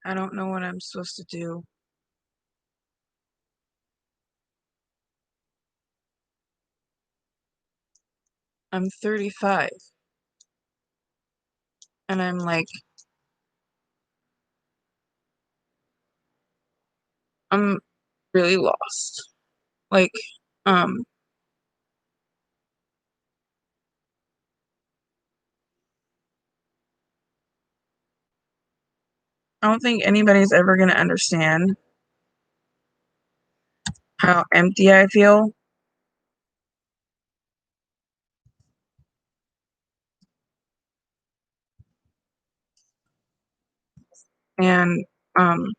I don't know what I'm supposed to do. I'm 35 and I'm like, I'm really lost. Like, um, I don't think anybody's ever gonna understand how empty I feel. And um,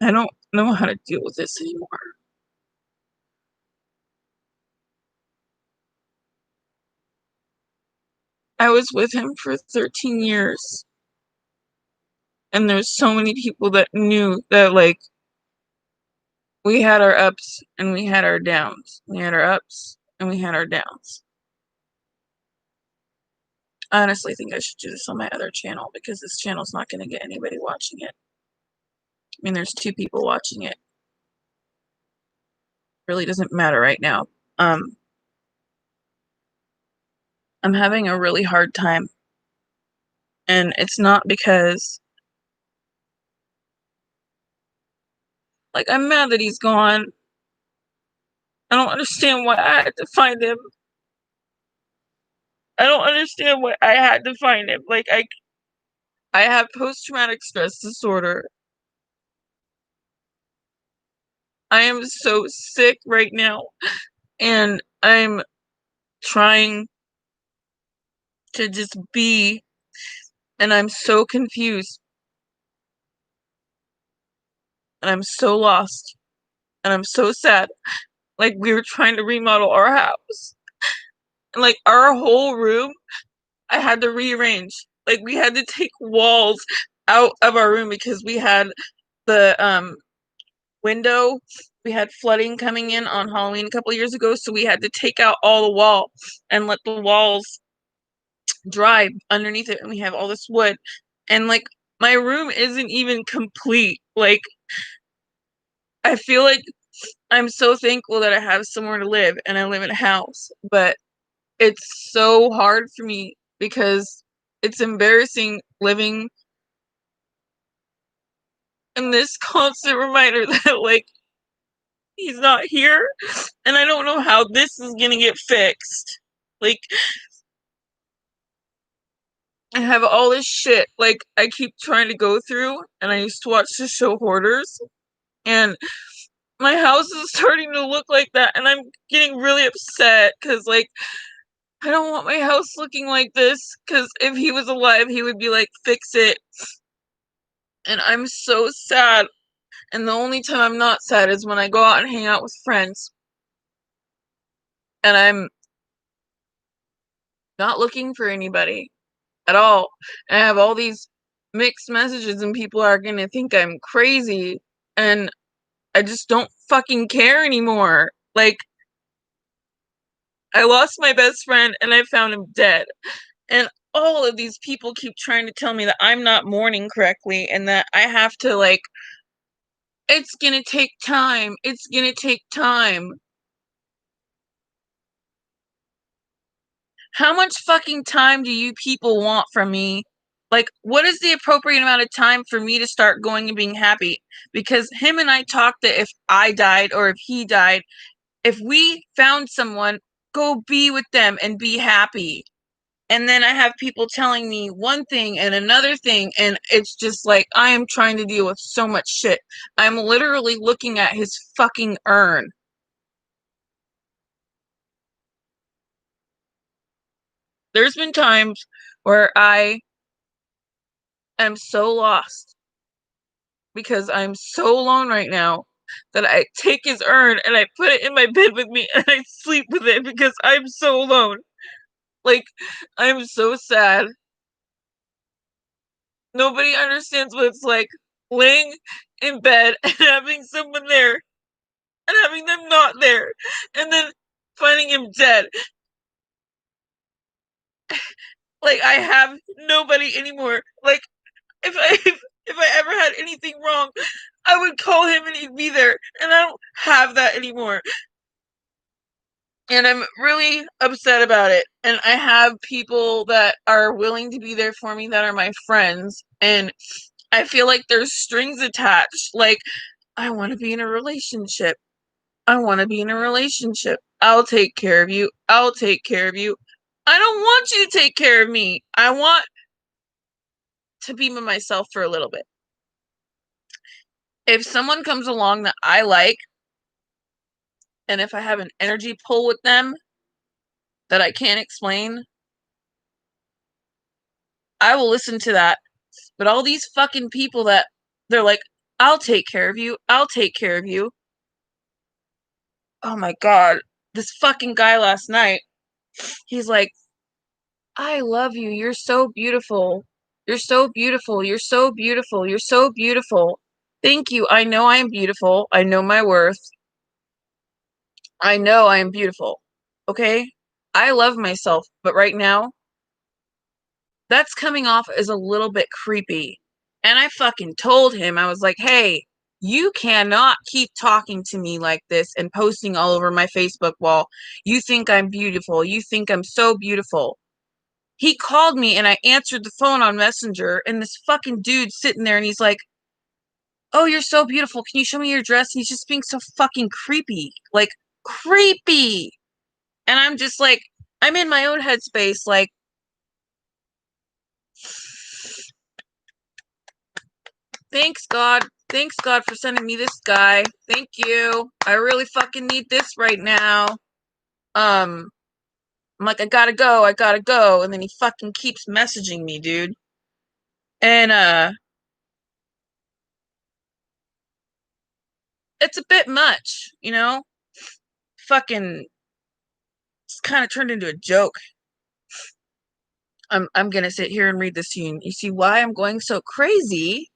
I don't know how to deal with this anymore. I was with him for 13 years, and there's so many people that knew that, like, we had our ups and we had our downs. We had our ups and we had our downs. I honestly think I should do this on my other channel because this channel's not going to get anybody watching it. I mean, there's 2 people watching it. Really doesn't matter right now. Um, I'm having a really hard time, and it's not because, like, I'm mad that he's gone. I don't understand why I had to find him. I don't understand why I had to find him. Like, I have post-traumatic stress disorder. I am so sick right now, and I'm trying to just be, and I'm so confused, and I'm so lost, and I'm so sad. Like, we were trying to remodel our house, and, like, our whole room, I had to rearrange. Like, we had to take walls out of our room because we had the window. We had flooding coming in on Halloween a couple years ago, so we had to take out all the wall and let the walls dry underneath it, and we have all this wood. And, like, my room isn't even complete. Like, I feel like I'm so thankful that I have somewhere to live and I live in a house, but it's so hard for me because it's embarrassing living in this constant reminder that, like, he's not here, and I don't know how this is gonna get fixed. Like, I have all this shit, like, I keep trying to go through, and I used to watch the show Hoarders, and my house is starting to look like that, and I'm getting really upset because, like, I don't want my house looking like this. Because if he was alive, he would be like, fix it. And I'm so sad. And the only time I'm not sad is when I go out and hang out with friends. And I'm not looking for anybody at all. And I have all these mixed messages, and people are going to think I'm crazy. And I just don't fucking care anymore. Like, I lost my best friend and I found him dead. And all of these people keep trying to tell me that I'm not mourning correctly and that I have to, like, it's gonna take time. It's gonna take time. How much fucking time do you people want from me? Like, what is the appropriate amount of time for me to start going and being happy? Because him and I talked that if I died or if he died, if we found someone, go be with them and be happy. And then I have people telling me one thing and another thing, and it's just like I am trying to deal with so much shit. I'm literally looking at his fucking urn. There's been times where I am so lost because I'm so alone right now that I take his urn and I put it in my bed with me and I sleep with it because I'm so alone. Like, I'm so sad. Nobody understands what it's like laying in bed and having someone there and having them not there, and then finding him dead. Like, I have nobody anymore. Like, if I ever had anything wrong, I would call him and he'd be there, and I don't have that anymore. And I'm really upset about it. And I have people that are willing to be there for me that are my friends, and I feel like there's strings attached. Like, I want to be in a relationship. I want to be in a relationship. I'll take care of you. I'll take care of you. I don't want you to take care of me. I want to be with myself for a little bit. If someone comes along that I like, and if I have an energy pull with them that I can't explain, I will listen to that. But all these fucking people that they're like, I'll take care of you. I'll take care of you. Oh my God. This fucking guy last night, he's like, I love you. You're so beautiful. You're so beautiful. You're so beautiful. You're so beautiful. Thank you. I know I am beautiful. I know my worth. I know I am beautiful. Okay? I love myself. But right now, that's coming off as a little bit creepy. And I fucking told him, I was like, hey, you cannot keep talking to me like this and posting all over my Facebook wall. You think I'm beautiful. You think I'm so beautiful. He called me and I answered the phone on Messenger, and this fucking dude's sitting there and he's like, oh, you're so beautiful. Can you show me your dress? And he's just being so fucking creepy. Like, creepy. And I'm just like, I'm in my own headspace, like, thanks God. Thanks God for sending me this guy. Thank you. I really fucking need this right now. I'm like, I gotta go, I gotta go. And then he fucking keeps messaging me, dude. And it's a bit much, you know? Fucking it's kind of turned into a joke. I'm gonna sit here and read this to you. You see why I'm going so crazy?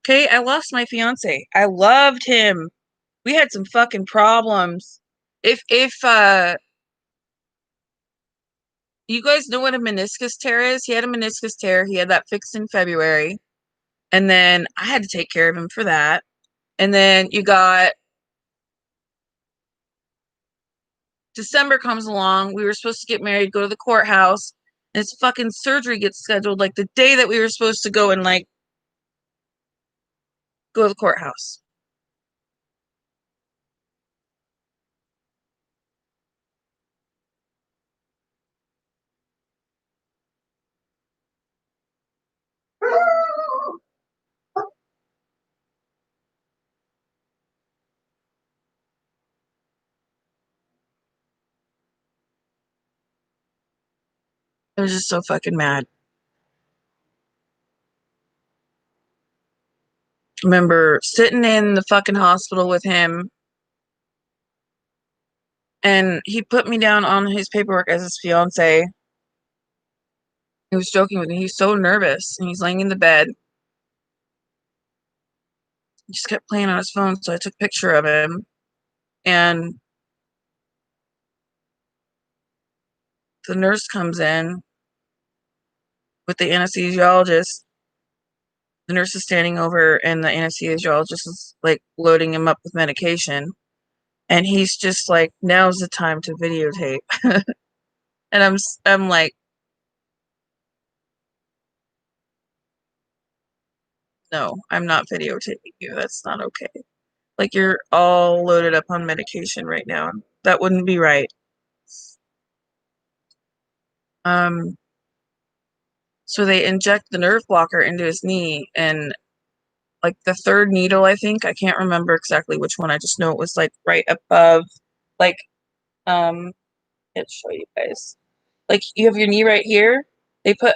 Okay, I lost my fiance. I loved him. We had some fucking problems. If you guys know what a meniscus tear is, he had a meniscus tear. He had that fixed in February. And then I had to take care of him for that. And then you got December comes along. We were supposed to get married, go to the courthouse, and his fucking surgery gets scheduled like the day that we were supposed to go and like go to the courthouse. I was just so fucking mad. Remember sitting in the fucking hospital with him, and he put me down on his paperwork as his fiance. He was joking with me. He's so nervous, and he's laying in the bed. He just kept playing on his phone, so I took a picture of him. And the nurse comes in with the anesthesiologist. The nurse is standing over, and the anesthesiologist is like loading him up with medication. And he's just like, now's the time to videotape. And I'm like, no, I'm not videotaping you. That's not okay. Like, you're all loaded up on medication right now. That wouldn't be right. Um, so they inject the nerve blocker into his knee, and like the third needle, I think, I can't remember exactly which one. I just know it was like right above, like, I'll show you guys. Like, you have your knee right here. They put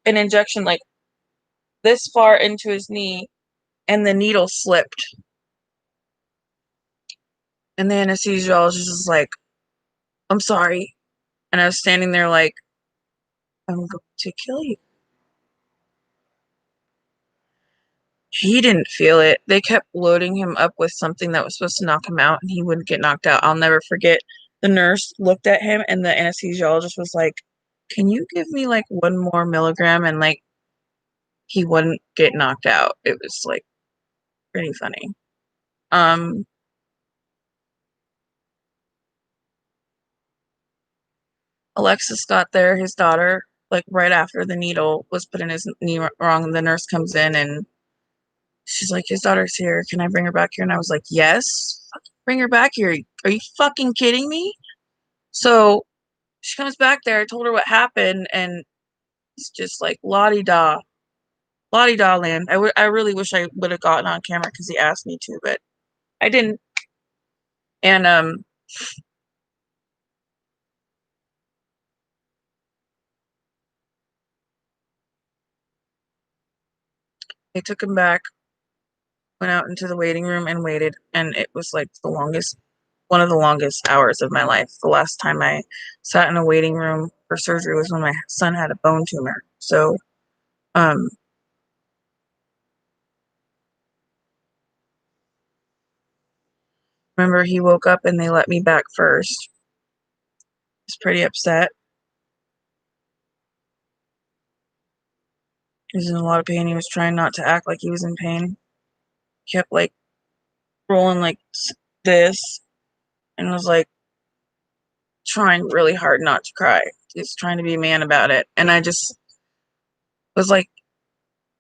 an injection like this far into his knee, and the needle slipped. And the anesthesiologist is like, I'm sorry. And I was standing there like, I'm going to kill you. He didn't feel it. They kept loading him up with something that was supposed to knock him out, and he wouldn't get knocked out. I'll never forget. The nurse looked at him, and the anesthesiologist was like, "Can you give me like one more milligram?" And like he wouldn't get knocked out. It was like pretty funny. Um, Alexis got there, his daughter, like right after the needle was put in his knee wrong. And the nurse comes in and she's like, "His daughter's here. Can I bring her back here?" And I was like, "Yes, bring her back here. Are you fucking kidding me?" So she comes back there. I told her what happened, and it's just like la di da land. I really wish I would have gotten on camera because he asked me to, but I didn't. And they took him back, went out into the waiting room and waited, and it was like one of the longest hours of my life. The last time I sat in a waiting room for surgery was when my son had a bone tumor. So, um, remember he woke up and they let me back first. He was pretty upset. He was in a lot of pain. He was trying not to act like he was in pain. He kept like rolling like this and was like trying really hard not to cry. He was trying to be a man about it. And I just was like,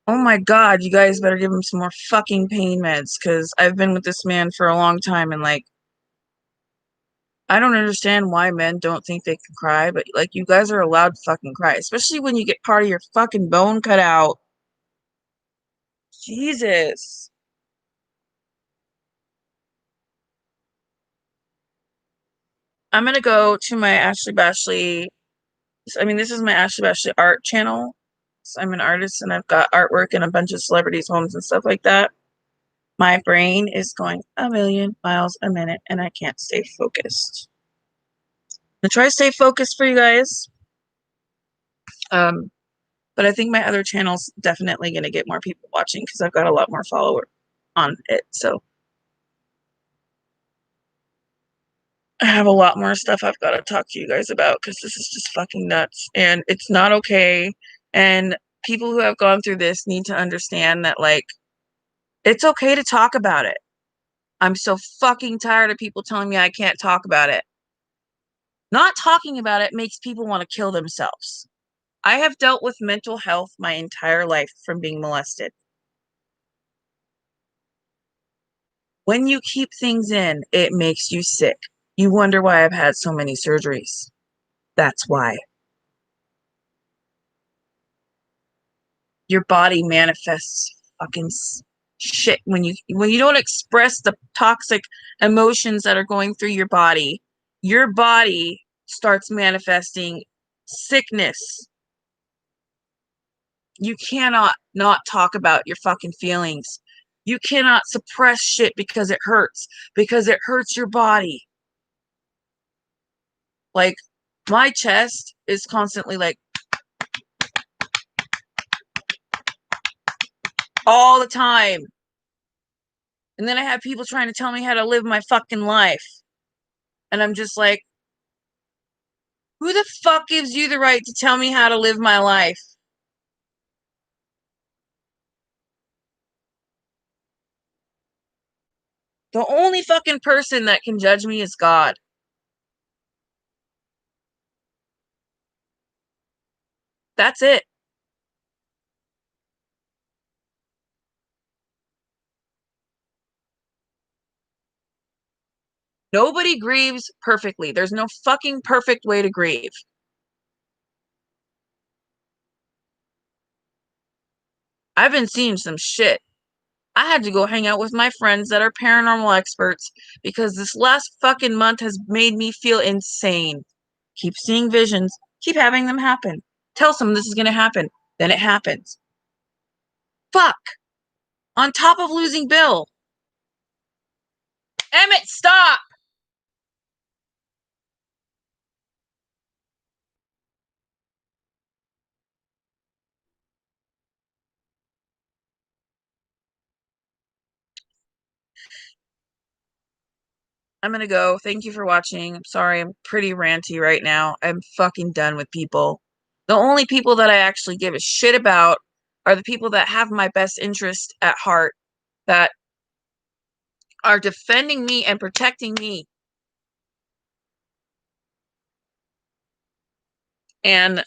"Oh my God, you guys better give him some more fucking pain meds." Because I've been with this man for a long time and like, I don't understand why men don't think they can cry, but like, you guys are allowed to fucking cry, especially when you get part of your fucking bone cut out. Jesus. I'm gonna go to my Ashley Bashley. I mean, this is my Ashley Bashley art channel. So I'm an artist and I've got artwork in a bunch of celebrities' homes and stuff like that. My brain is going a million miles a minute and I can't stay focused. I'm gonna try to stay focused for you guys. Um, but I think my other channel's definitely gonna get more people watching because I've got a lot more followers on it. So I have a lot more stuff I've got to talk to you guys about because this is just fucking nuts and it's not okay. And people who have gone through this need to understand that, like, it's okay to talk about it. I'm so fucking tired of people telling me I can't talk about it. Not talking about it makes people want to kill themselves. I have dealt with mental health my entire life from being molested. When you keep things in, it makes you sick. You wonder why I've had so many surgeries. That's why. Your body manifests fucking shit when you don't express the toxic emotions that are going through your body starts manifesting sickness. You cannot not talk about your fucking feelings. You cannot suppress shit because it hurts your body. Like, my chest is constantly like all the time. And then I have people trying to tell me how to live my fucking life. And I'm just like, who the fuck gives you the right to tell me how to live my life? The only fucking person that can judge me is God. That's it. Nobody grieves perfectly. There's no fucking perfect way to grieve. I've been seeing some shit. I had to go hang out with my friends that are paranormal experts because this last fucking month has made me feel insane. Keep seeing visions, keep having them happen. Tell someone this is going to happen, then it happens. Fuck. On top of losing Bill. Emmett, stop! I'm gonna go. Thank you for watching. I'm sorry, I'm pretty ranty right now. I'm fucking done with people. The only people that I actually give a shit about are the people that have my best interest at heart, that are defending me and protecting me. And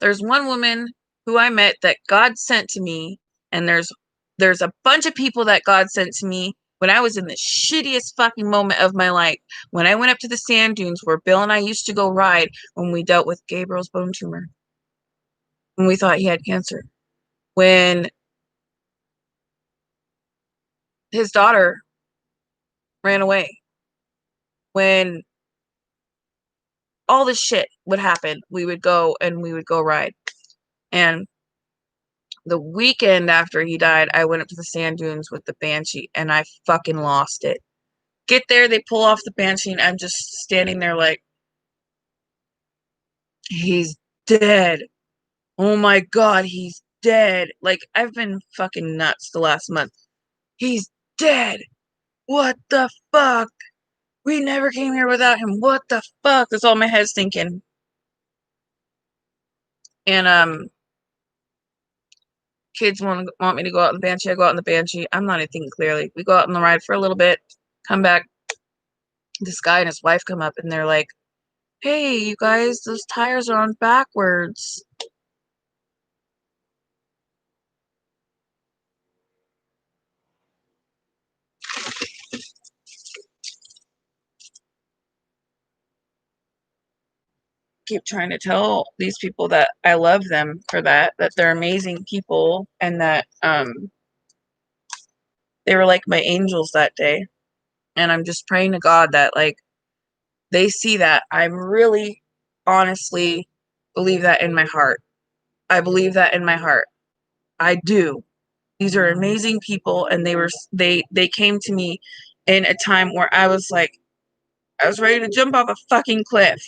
there's one woman who I met that God sent to me, and there's a bunch of people that God sent to me when I was in the shittiest fucking moment of my life. When I went up to the sand dunes where Bill and I used to go ride when we dealt with Gabriel's bone tumor, when we thought he had cancer, when his daughter ran away, when all this shit would happen, we would go and we would go ride. And the weekend after he died, I went up to the sand dunes with the Banshee and I fucking lost it. Get there, they pull off the Banshee, and I'm just standing there like, he's dead. Oh my God, he's dead. Like, I've been fucking nuts the last month. He's dead. What the fuck? We never came here without him. What the fuck? That's all my head's thinking. And kids want me to go out on the Banshee. I go out on the Banshee. I'm not even thinking clearly. We go out on the ride for a little bit, come back. This guy and his wife come up and they're like, "Hey, you guys, those tires are on backwards." Keep trying to tell these people that I love them for that they're amazing people, and that they were like my angels that day. And I'm just praying to God that like they see that. I'm really honestly believe that in my heart. I believe that in my heart. I do. These are amazing people, and they came to me in a time where I was like, I was ready to jump off a fucking cliff.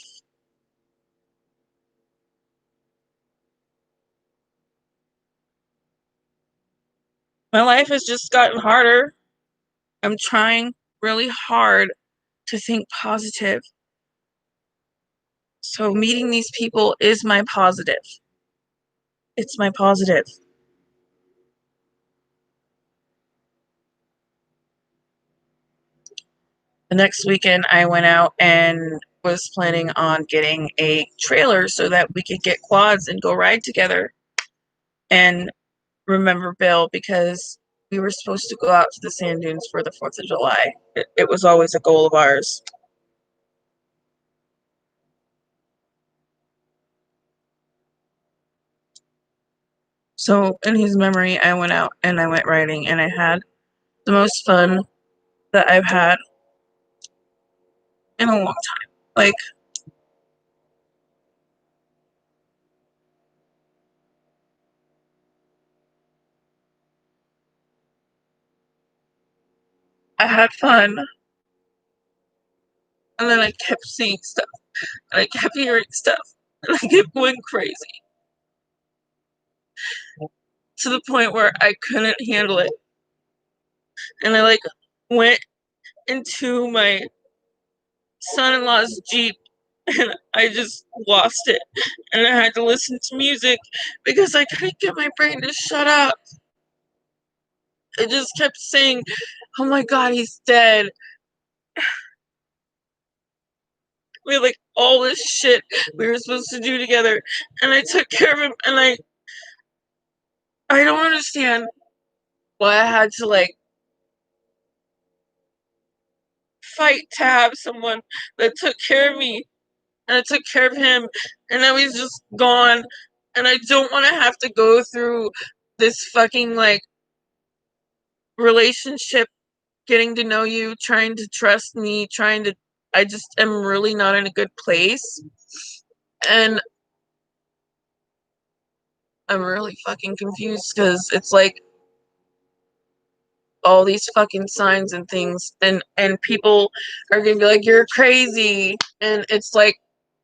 My life has just gotten harder. I'm trying really hard to think positive. So meeting these people is my positive. It's my positive. The next weekend I went out and was planning on getting a trailer so that we could get quads and go ride together and remember Bill, because we were supposed to go out to the sand dunes for the 4th of July. It was always a goal of ours. So in his memory, I went out and I went riding, and I had the most fun that I've had in a long time. Like, I had fun, and then I kept seeing stuff, and I kept hearing stuff, and I kept going crazy to the point where I couldn't handle it. And I like went into my son-in-law's Jeep, and I just lost it. And I had to listen to music because I couldn't get my brain to shut up. It just kept saying, "Oh my God, he's dead." We had like all this shit we were supposed to do together, and I took care of him. And I don't understand why I had to like fight to have someone that took care of me, and I took care of him, and now he's just gone. And I don't want to have to go through this fucking like relationship, getting to know you, trying to trust me, trying to. I just am really not in a good place. And I'm really fucking confused because it's like all these fucking signs and things, and people are gonna be like, "You're crazy," and it's like,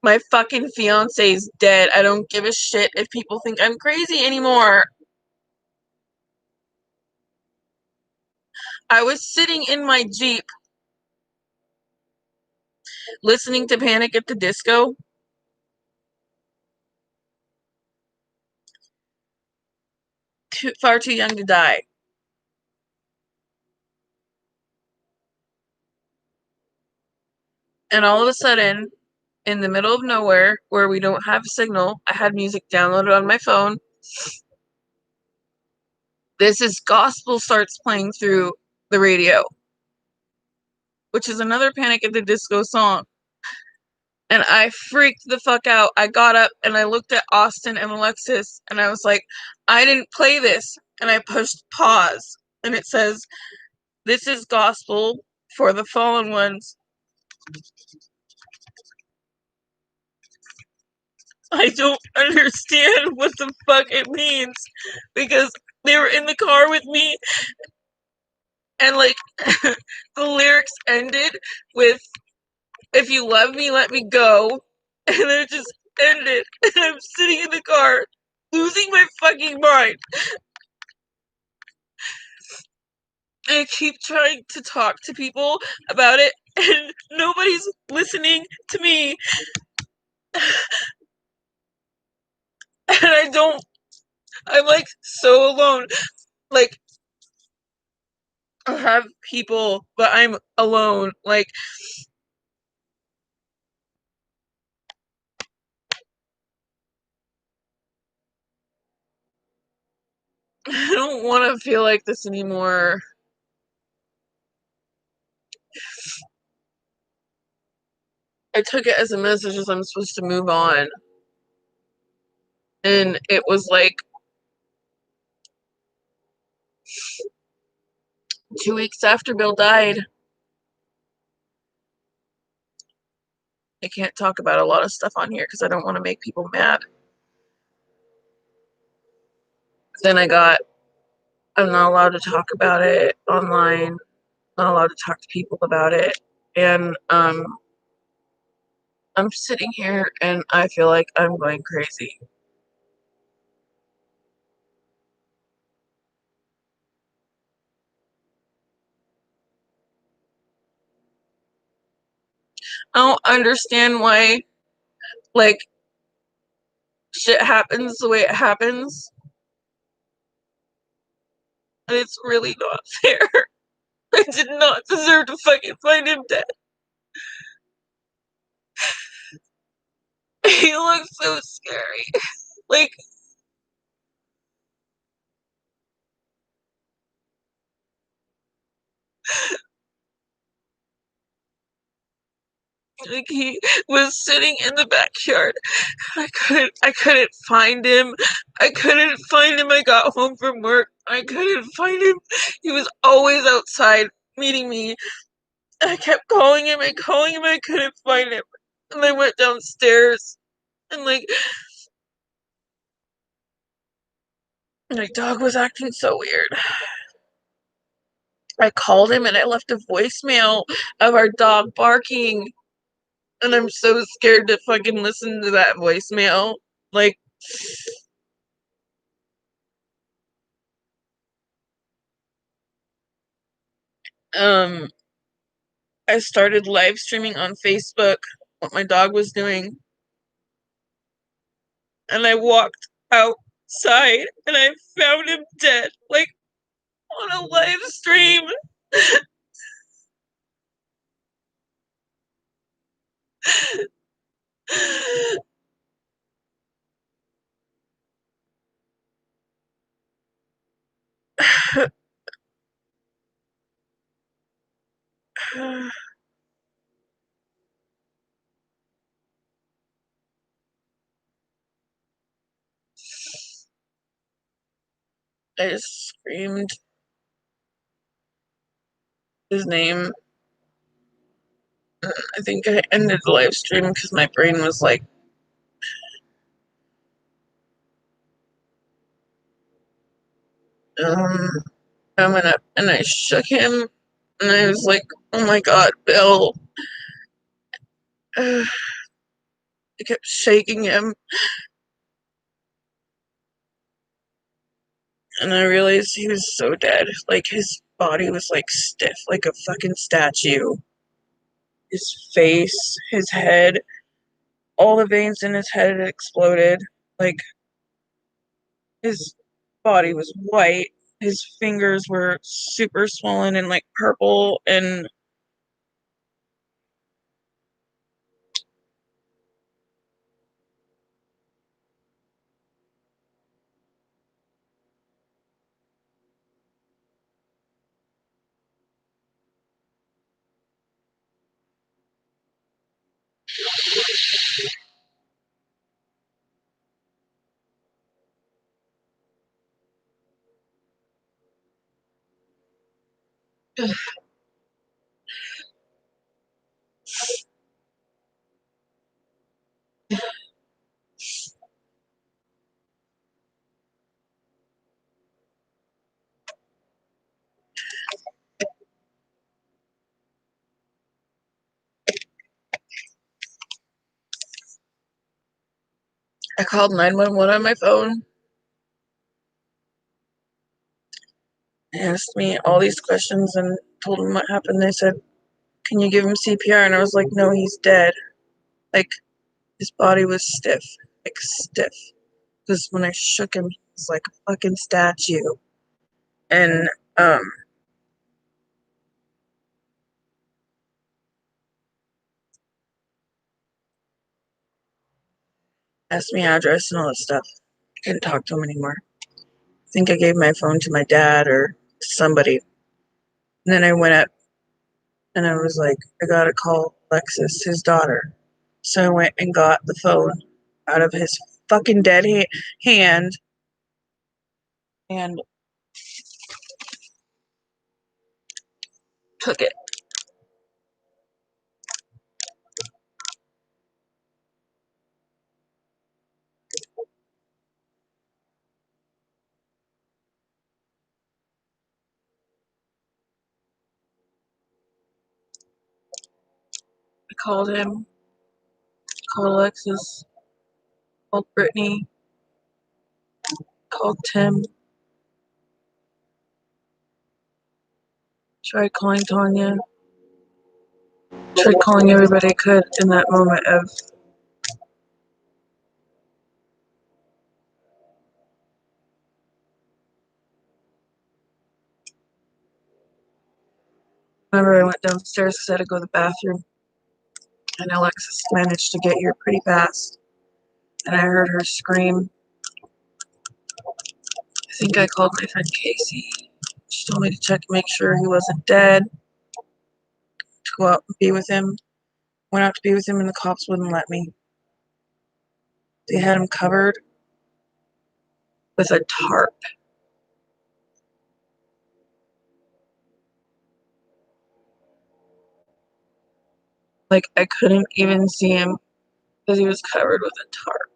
my fucking fiance's dead. I don't give a shit if people think I'm crazy anymore. I was sitting in my Jeep listening to Panic at the Disco. Far too young to die. And all of a sudden, in the middle of nowhere, where we don't have a signal, I had music downloaded on my phone. This is Gospel starts playing through the radio, which is another Panic at the Disco song. And I freaked the fuck out. I got up and I looked at Austin and Alexis and I was like, I didn't play this. And I pushed pause. And it says, "This is Gospel for the fallen ones." I don't understand what the fuck it means, because they were in the car with me and like the lyrics ended with, "If you love me, let me go." And then it just ended. And I'm sitting in the car losing my fucking mind. And I keep trying to talk to people about it and nobody's listening to me. And I'm like so alone. Like, I have people, but I'm alone. Like, I don't want to feel like this anymore. I took it as a message as I'm supposed to move on. And it was like 2 weeks after Bill died. I can't talk about a lot of stuff on here because I don't want to make people mad. Then I'm not allowed to talk about it online, not allowed to talk to people about it. And I'm sitting here and I feel like I'm going crazy. I don't understand why, like, shit happens the way it happens. And it's really not fair. I did not deserve to fucking find him dead. He looks so scary. Like, he was sitting in the backyard. I couldn't find him. I couldn't find him. I got home from work. I couldn't find him. He was always outside meeting me. I kept calling him and calling him. I couldn't find him. And I went downstairs and like my dog was acting so weird. I called him and I left a voicemail of our dog barking. And I'm so scared to fucking listen to that voicemail. Like, um, I started live streaming on Facebook what my dog was doing. And I walked outside and I found him dead, like on a live stream. I just screamed his name. I think I ended the live stream because my brain was like, um, coming up. And I shook him and I was like, "Oh my god, Bill." I kept shaking him and I realized he was so dead. Like, his body was like stiff, like a fucking statue. His face, his head, all the veins in his head had exploded. Like, his body was white. His fingers were super swollen and like purple. And I called 911 on my phone. They asked me all these questions and told them what happened. They said, "Can you give him CPR?" And I was like, "No, he's dead." Like, his body was stiff, like stiff. Because when I shook him, he was like a fucking statue. And um, asked me address and all that stuff. I couldn't talk to him anymore. I think I gave my phone to my dad or somebody. And then I went up and I was like, I gotta call Alexis, his daughter. So I went and got the phone out of his fucking dead hand and took it. I called him, called Alexis, called Brittany, called Tim, tried calling Tanya, tried calling everybody I could in that moment of whenever I went downstairs because I had to go to the bathroom. And Alexis managed to get here pretty fast. And I heard her scream. I think I called my friend Casey. She told me to check and make sure he wasn't dead, to go out and be with him. Went out to be with him, and the cops wouldn't let me. They had him covered with a tarp. Like, I couldn't even see him because he was covered with a tarp.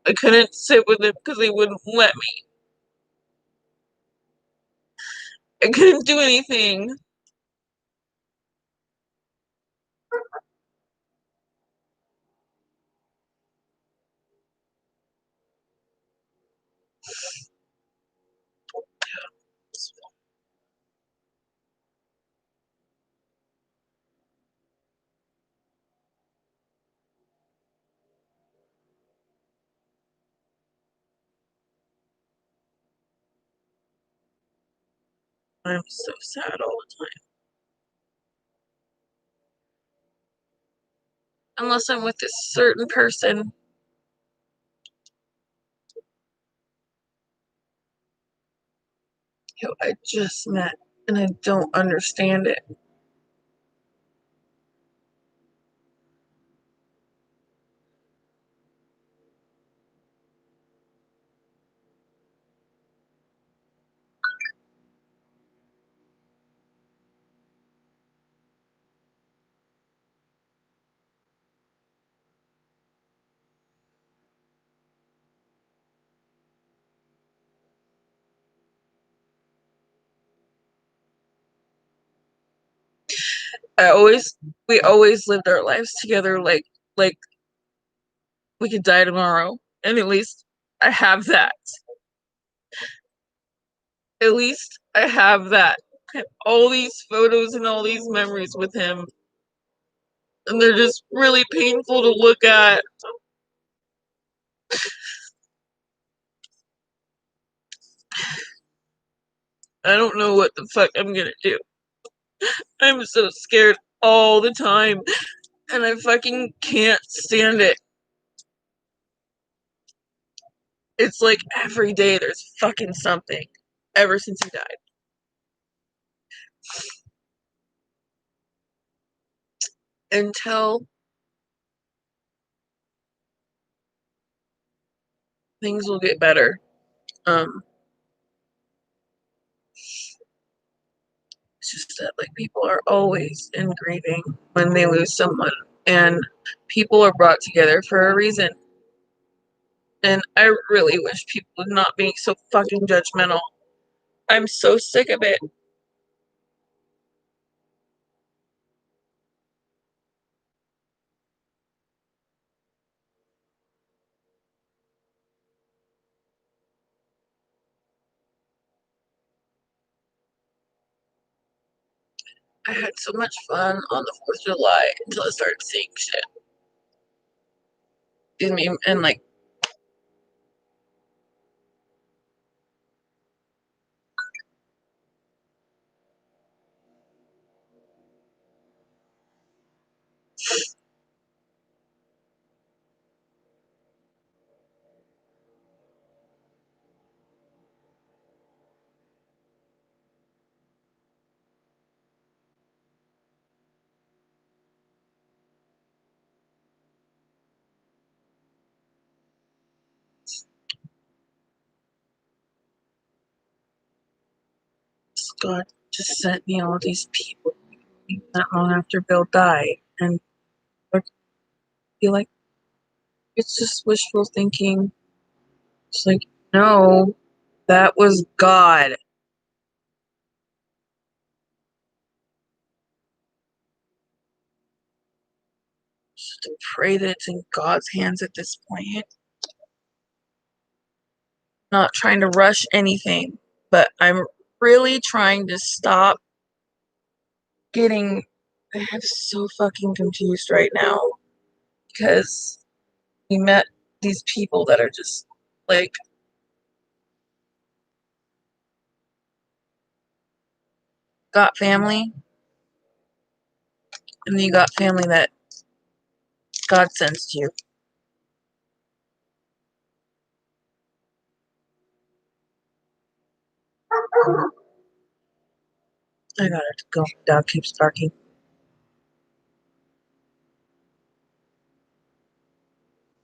I couldn't sit with him because they wouldn't let me. I couldn't do anything. I'm so sad all the time. Unless I'm with this certain person who I just met and I don't understand it. I always we always lived our lives together like we could die tomorrow. And at least I have that. At least I have that. I have all these photos and all these memories with him. And they're just really painful to look at. I don't know what the fuck I'm gonna do. I'm so scared all the time. And I fucking can't stand it. It's like every day there's fucking something. Ever since he died. Until things will get better. Um, it's just that like people are always in grieving when they lose someone, and people are brought together for a reason. And I really wish people would not be so fucking judgmental. I'm so sick of it. I had so much fun on the 4th of July until I started seeing shit. Excuse me, and like, God just sent me all these people not long after Bill died. And I feel like it's just wishful thinking. It's like, no, that was God. Just to pray that it's in God's hands at this point. Not trying to rush anything, but I'm really trying to stop getting. I'm so fucking confused right now because we met these people that are just like, got family, and then you got family that God sends to you. I gotta go. Dog keeps barking.